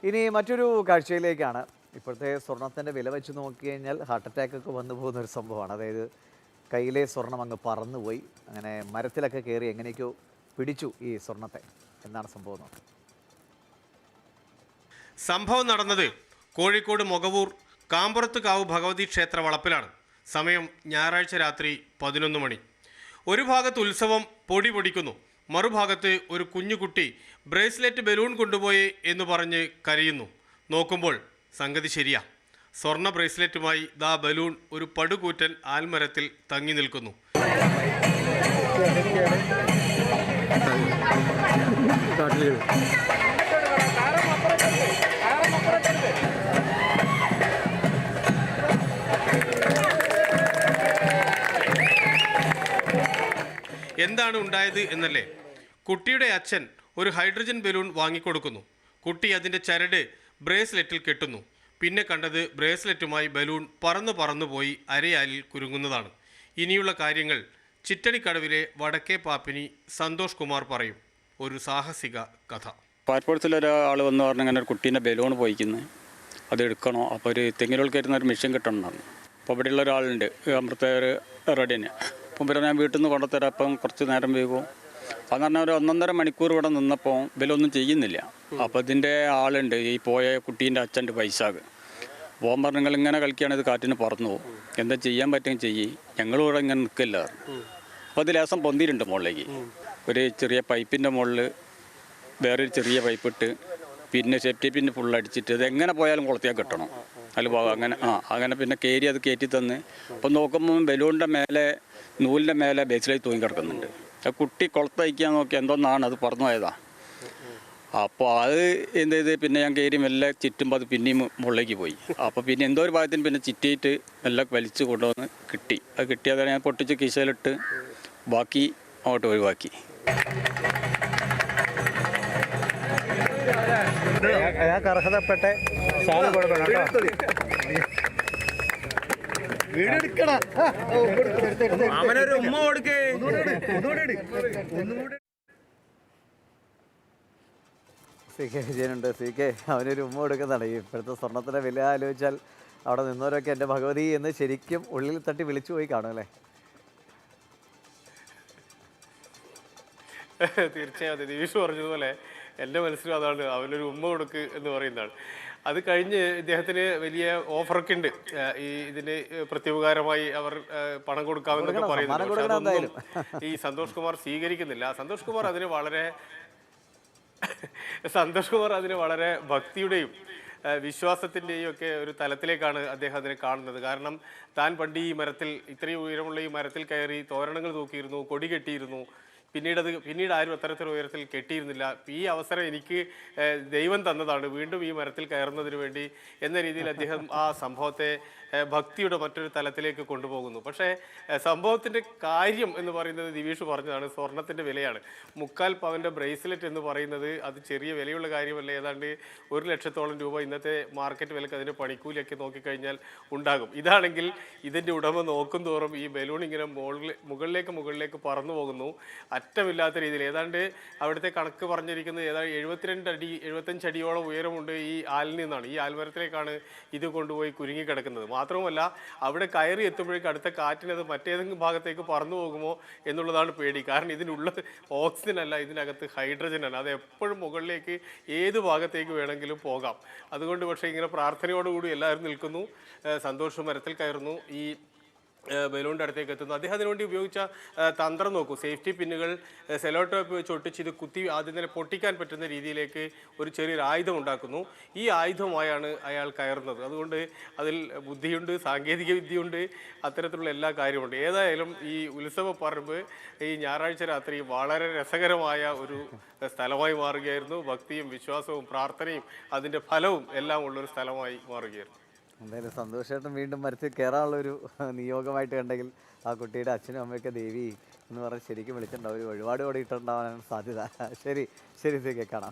ഇനി മറ്റൊരു കാഴ്ചയിലേക്കാണ്. ഇപ്പോഴത്തെ സ്വർണത്തിൻ്റെ വില വെച്ച് നോക്കി കഴിഞ്ഞാൽ ഹാർട്ട് അറ്റാക്കൊക്കെ വന്നു പോകുന്ന ഒരു സംഭവമാണ്. അതായത് കയ്യിലെ സ്വർണം അങ്ങ് പറന്നുപോയി, അങ്ങനെ മരത്തിലൊക്കെ കയറി എങ്ങനെയൊക്കെയോ പിടിച്ചു ഈ സ്വർണത്തെ. എന്താണ് സംഭവം? സംഭവം നടന്നത് കോഴിക്കോട് മൊകവൂർ കാമ്പുറത്തുകാവ് ഭഗവതി ക്ഷേത്ര വളപ്പിലാണ്. സമയം ഞായറാഴ്ച രാത്രി 11 മണി. ഒരു ഭാഗത്ത് ഉത്സവം പൊടി പൊടിക്കുന്നു, മറുഭാഗത്ത് ഒരു കുഞ്ഞുകുട്ടി ബ്രേസ്ലെറ്റ് ബലൂൺ കൊണ്ടുപോയി എന്ന് പറഞ്ഞ് കരയുന്നു. നോക്കുമ്പോൾ സംഗതി ശരിയാ. സ്വർണ്ണ ബ്രേസ്ലെറ്റുമായി ദാ ബലൂൺ ഒരു പടുകൂറ്റൻ ആൽമരത്തിൽ തങ്ങി നിൽക്കുന്നു. എന്താണ് ഉണ്ടായത് എന്നല്ലേ? കുട്ടിയുടെ അച്ഛൻ ഒരു ഹൈഡ്രജൻ ബലൂൺ വാങ്ങിക്കൊടുക്കുന്നു. കുട്ടി അതിൻ്റെ ചരട് ബ്രേസ്ലെറ്റിൽ കെട്ടുന്നു. പിന്നെ കണ്ടത് ബ്രേസ്ലെറ്റുമായി ബലൂൺ പറന്നു പോയി അരയാലിൽ കുരുങ്ങുന്നതാണ്. ഇനിയുള്ള കാര്യങ്ങൾ ചിറ്റടിക്കടവിലെ വടക്കേ പാപ്പിനി സന്തോഷ് കുമാർ പറയും. ഒരു സാഹസിക കഥ. പാർപ്പുറത്തിലൊരാൾ വന്ന് പറഞ്ഞു ഇങ്ങനെ ഒരു കുട്ടീൻ്റെ ബലൂൺ പോയിക്കുന്നത്, അത് എടുക്കണോ? അപ്പോൾ ഒരു തെങ്ങിലോൾ കയറ്റുന്ന ഒരു മെഷീൻ കിട്ടണമെന്നാണ്. അപ്പോൾ ഇവിടെയുള്ള ഒരാളുണ്ട്, അമൃത റെഡിന്. അപ്പം പിന്നെ ഞാൻ വീട്ടിൽ നിന്ന് കൊണ്ടുത്തരാം, അപ്പം കുറച്ച് നേരം വൈകും. അതെന്ന് പറഞ്ഞാൽ ഒരു 1.5 മണിക്കൂർ ഇവിടെ നിന്നപ്പോൾ ഇവരൊന്നും ചെയ്യുന്നില്ല. അപ്പോൾ ഇതിൻ്റെ ആളുണ്ട്, ഈ പോയ കുട്ടീൻ്റെ അച്ഛൻ്റെ പൈസാക്ക്. പോകാൻ പറഞ്ഞു നിങ്ങൾ ഇങ്ങനെ കളിക്കുകയാണ്, ഇത് കാറ്റിന് പറന്നു പോകും, എന്താ ചെയ്യാൻ പറ്റുമെങ്കിൽ ചെയ്യ്, ഞങ്ങളിവിടെ ഇങ്ങനെ നിൽക്കില്ല. അപ്പോൾ അത് ലേസം പൊന്തിയിട്ടുണ്ട് മുകളിലേക്ക്. ഒരു ചെറിയ പൈപ്പിൻ്റെ മുകളിൽ വേറൊരു ചെറിയ പൈപ്പ് ഇട്ട് പിന്നെ സേഫ്റ്റി പിന്നെ ഫുള്ളടിച്ചിട്ട് ഇത് എങ്ങനെ പോയാലും കുളത്തിയാൽ കിട്ടണം. അതിൽ പോകാം അങ്ങനെ അങ്ങനെ പിന്നെ അത് കയറ്റി തന്ന്. അപ്പം നോക്കുമ്പോൾ ബലൂണിൻ്റെ മേലെ നൂലിൻ്റെ മേലെ ബേസിലേക്ക് തൂങ്ങി കിടക്കുന്നുണ്ട്. കുട്ടി കുളത്തയക്കാൻ നോക്കി എന്തോന്നാണ് അത് പറന്നു പോയതാണ്. അപ്പോൾ അത് എന്ത് ചെയ്ത് പിന്നെ ഞാൻ കയറി മെല്ലെ ചുറ്റുമ്പോൾ അത് പിന്നെയും മുകളിലേക്ക് പോയി. അപ്പോൾ പിന്നെ എന്തോ ഒരു ഭാഗത്തിന് പിന്നെ ചിറ്റിയിട്ട് മെല്ലെ വലിച്ച് കൊണ്ടുവന്ന് കിട്ടി. അത് കിട്ടിയത് ഞാൻ പൊട്ടിച്ച് കീശയിലിട്ട് ബാക്കി അങ്ങോട്ട് ഒഴിവാക്കി. അർഹതപ്പെട്ട സാധനം കൊടുക്കണം കേട്ടോ. അവനൊരു ഉമ്മ കൊടുക്കേ. സി കെ വിജയനുണ്ട്. സി കെ അവനൊരു ഉമ്മ കൊടുക്കുന്നതാണ്. ഈ ഇപ്പോഴത്തെ സ്വർണത്തിൻ്റെ വില ആലോചിച്ചാൽ അവിടെ നിന്നവരൊക്കെ എൻ്റെ ഭഗവതി എന്ന് ശരിക്കും ഉള്ളിൽ തട്ടി വിളിച്ചു പോയി കാണും അല്ലേ? തീർച്ചയായും ദിവീഷ് പറഞ്ഞതുപോലെ എൻ്റെ മനസ്സിലും അതാണ്, അവനൊരു ഉമ്മ കൊടുക്ക് എന്ന് പറയുന്നതാണ്. അത് കഴിഞ്ഞ് ഇദ്ദേഹത്തിന് വലിയ ഓഫറൊക്കെ ഉണ്ട്. ഈ ഇതിന് പ്രത്യുപകാരമായി അവർ പണം കൊടുക്കാമെന്നൊക്കെ പറയുന്നുണ്ട്. പക്ഷെ അതൊന്നും ഈ സന്തോഷ് കുമാർ സ്വീകരിക്കുന്നില്ല. സന്തോഷ് കുമാർ അതിന് വളരെ ഭക്തിയുടെയും വിശ്വാസത്തിൻ്റെയും ഒക്കെ ഒരു തലത്തിലേക്കാണ് അദ്ദേഹം അതിനെ കാണുന്നത്. കാരണം താൻ പണ്ട് ഈ മരത്തിൽ, ഇത്രയും ഉയരമുള്ള ഈ മരത്തിൽ കയറി തോരണങ്ങൾ തൂക്കിയിരുന്നു, കൊടി കെട്ടിയിരുന്നു. പിന്നീട് ആരും അത്തരത്തിലുള്ള ഉയരത്തിൽ കെട്ടിയിരുന്നില്ല. ഈ അവസരം എനിക്ക് ദൈവം തന്നതാണ്, വീണ്ടും ഈ മരത്തിൽ കയറുന്നതിന് വേണ്ടി എന്ന രീതിയിൽ അദ്ദേഹം ആ സംഭവത്തെ ഭക്തിയുടെ മറ്റൊരു തലത്തിലേക്ക് കൊണ്ടുപോകുന്നു. പക്ഷേ സംഭവത്തിൻ്റെ കാര്യം എന്ന് പറയുന്നത് ദിവീഷ് പറഞ്ഞതാണ്, സ്വർണത്തിൻ്റെ വിലയാണ്. 3/4 പവൻ്റെ ബ്രേസ്ലെറ്റ് എന്ന് പറയുന്നത് അത് ചെറിയ വിലയുള്ള കാര്യമല്ല. ഏതാണ്ട് 1 ലക്ഷത്തോളം രൂപ ഇന്നത്തെ മാർക്കറ്റ് വിലക്ക് അതിൻ്റെ പണിക്കൂലിയൊക്കെ നോക്കിക്കഴിഞ്ഞാൽ ഉണ്ടാകും. ഇതാണെങ്കിൽ ഇതിൻ്റെ ഉടമ നോക്കും തോറും ഈ ബലൂൺ ഇങ്ങനെ മുകളിലേക്ക് പറന്നു പോകുന്നു. അറ്റമില്ലാത്ത രീതിയിൽ. ഏതാണ്ട് അവിടുത്തെ കണക്ക് പറഞ്ഞിരിക്കുന്നത് ഏതാണ്ട് 75 അടിയോളം ഉയരമുണ്ട് ഈ ആലിൽ നിന്നാണ്. ഈ ആൽമരത്തിലേക്കാണ് ഇത് കൊണ്ടുപോയി കുരുങ്ങിക്കിടക്കുന്നത്. മാത്രവുമല്ല അവിടെ കയറി എത്തുമ്പോഴേക്കും അടുത്ത കാറ്റിനത് മറ്റേതെങ്കിലും ഭാഗത്തേക്ക് പറന്നു പോകുമോ എന്നുള്ളതാണ് പേടി. കാരണം ഇതിനുള്ളത് ഓക്സിജൻ അല്ല, ഇതിനകത്ത് ഹൈഡ്രജനാണ്. അത് എപ്പോഴും മുകളിലേക്ക് ഏത് ഭാഗത്തേക്ക് വേണമെങ്കിലും പോകാം. അതുകൊണ്ട് പക്ഷേ ഇങ്ങനെ പ്രാർത്ഥനയോടുകൂടി എല്ലാവരും നിൽക്കുന്നു. സന്തോഷം മരത്തിൽ കയറുന്നു, ഈ ബലൂണിൻ്റെ അടുത്തേക്ക് എത്തുന്നു. അദ്ദേഹം അതിനുവേണ്ടി ഉപയോഗിച്ച തന്ത്രം നോക്കൂ. സേഫ്റ്റി പിന്നുകൾ സെലോ ടേപ്പ് വെച്ച് ഒട്ടിച്ച് ഇത് കുത്തി ആദ്യം തന്നെ പൊട്ടിക്കാൻ പറ്റുന്ന രീതിയിലേക്ക് ഒരു ചെറിയൊരു ആയുധം ഉണ്ടാക്കുന്നു. ഈ ആയുധമായാണ് അയാൾ കയറുന്നത്. അതുകൊണ്ട് അതിൽ ബുദ്ധിയുണ്ട്, സാങ്കേതിക വിദ്യയുണ്ട്, അത്തരത്തിലുള്ള എല്ലാ കാര്യമുണ്ട്. ഏതായാലും ഈ ഉത്സവ പറമ്പ് ഈ ഞായറാഴ്ച രാത്രി വളരെ രസകരമായ ഒരു സ്ഥലമായി മാറുകയായിരുന്നു. ഭക്തിയും വിശ്വാസവും പ്രാർത്ഥനയും അതിൻ്റെ ഫലവും എല്ലാം ഉള്ളൊരു സ്ഥലമായി മാറുകയായിരുന്നു. എന്തായാലും സന്തോഷമായിട്ടും വീണ്ടും മരത്തിൽ കയറാനുള്ളൊരു നിയോഗമായിട്ട് കണ്ടെങ്കിൽ ആ കുട്ടിയുടെ അച്ഛനും അമ്മയൊക്കെ ദേവി എന്ന് പറഞ്ഞ് ശരിക്കും വിളിച്ചിട്ടുണ്ടാവും. ഒരു വഴിപാട് കൂടി ഇട്ടുണ്ടാവാനാണ് സാധ്യത. ശരി ശരി, കാണാം.